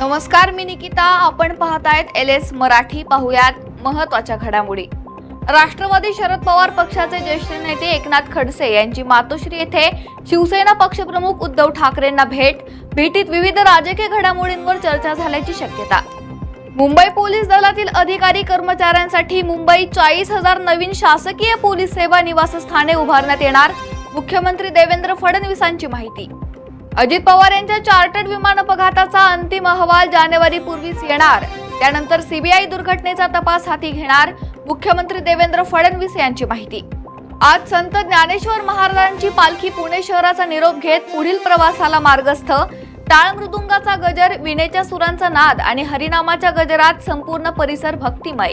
नमस्कार, मी निकिता. आपण पाहतायत LS मराठी. पाहुयात महत्त्वाच्या घडामोडी. राष्ट्रवादी शरद पवार पक्षाचे ज्येष्ठ नेते एकनाथ खडसे यांची मातोश्री येथे शिवसेना पक्षप्रमुख उद्धव ठाकरेंना भेटीत विविध राजकीय घडामोडींवर चर्चा झाल्याची शक्यता. मुंबई पोलीस दलातील अधिकारी कर्मचाऱ्यांसाठी मुंबईत 40,000 नवीन शासकीय पोलीस सेवा निवासस्थाने उभारण्यात येणार. मुख्यमंत्री देवेंद्र फडणवीसांची माहिती. अजित पवार यांच्या चार्टर्ड विमान अपघाताचा अंतिम अहवाल जानेवारीपूर्वीच येणार. त्यानंतर सीबीआय दुर्घटनेचा तपास हाती घेणार. मुख्यमंत्री देवेंद्र फडणवीस यांची माहिती. आज संत ज्ञानेश्वर महाराजांची पालखी पुणे शहराचा निरोप घेत पुढील प्रवासाला मार्गस्थ. टाळ मृदुंगाचा गजर, विणेच्या सुरांचा नाद आणि हरिनामाच्या गजरात संपूर्ण परिसर भक्तिमय.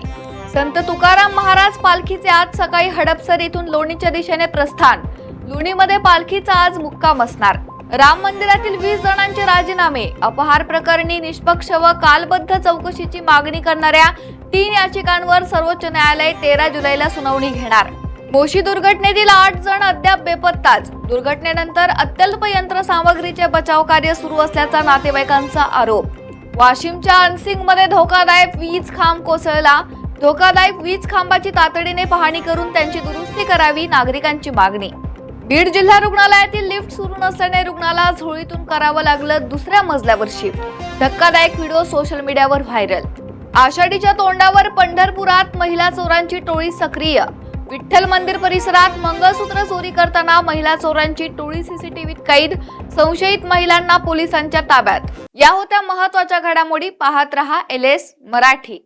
संत तुकाराम महाराज पालखीचे आज सकाळी हडपसर येथून लोणीच्या दिशेने प्रस्थान. लोणीमध्ये पालखीचा आज मुक्काम असणार. राम मंदिरातील 20 जणांचे राजीनामे. अपहार प्रकरणी निष्पक्ष व कालबद्ध चौकशीची मागणी करणाऱ्या 3 याचिकांवर सर्वोच्च न्यायालय 13 जुलैला सुनावणी घेणार. मोशी दुर्घटनेतील 8 जण अद्याप बेपत्ताच. दुर्घटनेनंतर अत्यल्प यंत्रसामग्रीचे बचाव कार्य सुरू असल्याचा नातेवाईकांचा आरोप. वाशिमच्या अनसिंगमध्ये धोकादायक वीज खांब कोसळला. धोकादायक वीज खांबाची तातडीने पाहणी करून त्यांची दुरुस्ती करावी, नागरिकांची मागणी. बीड जिल्हा रुग्णालयातील लिफ्ट सुरू नसल्याने रुग्णाला झोळीतून करावं लागलं दुसऱ्या मजल्यावर शिफ्ट. धक्कादायक व्हिडिओ सोशल मीडियावर व्हायरल. आषाढीच्या तोंडावर पंढरपुरात महिला चोरांची टोळी सक्रिय. विठ्ठल मंदिर परिसरात मंगळसूत्र चोरी करताना महिला चोरांची टोळी सीसीटीव्हीत कैद. संशयित महिलांना पोलिसांच्या ताब्यात. या होत्या महत्त्वाच्या घडामोडी. पाहत रहा LS मराठी.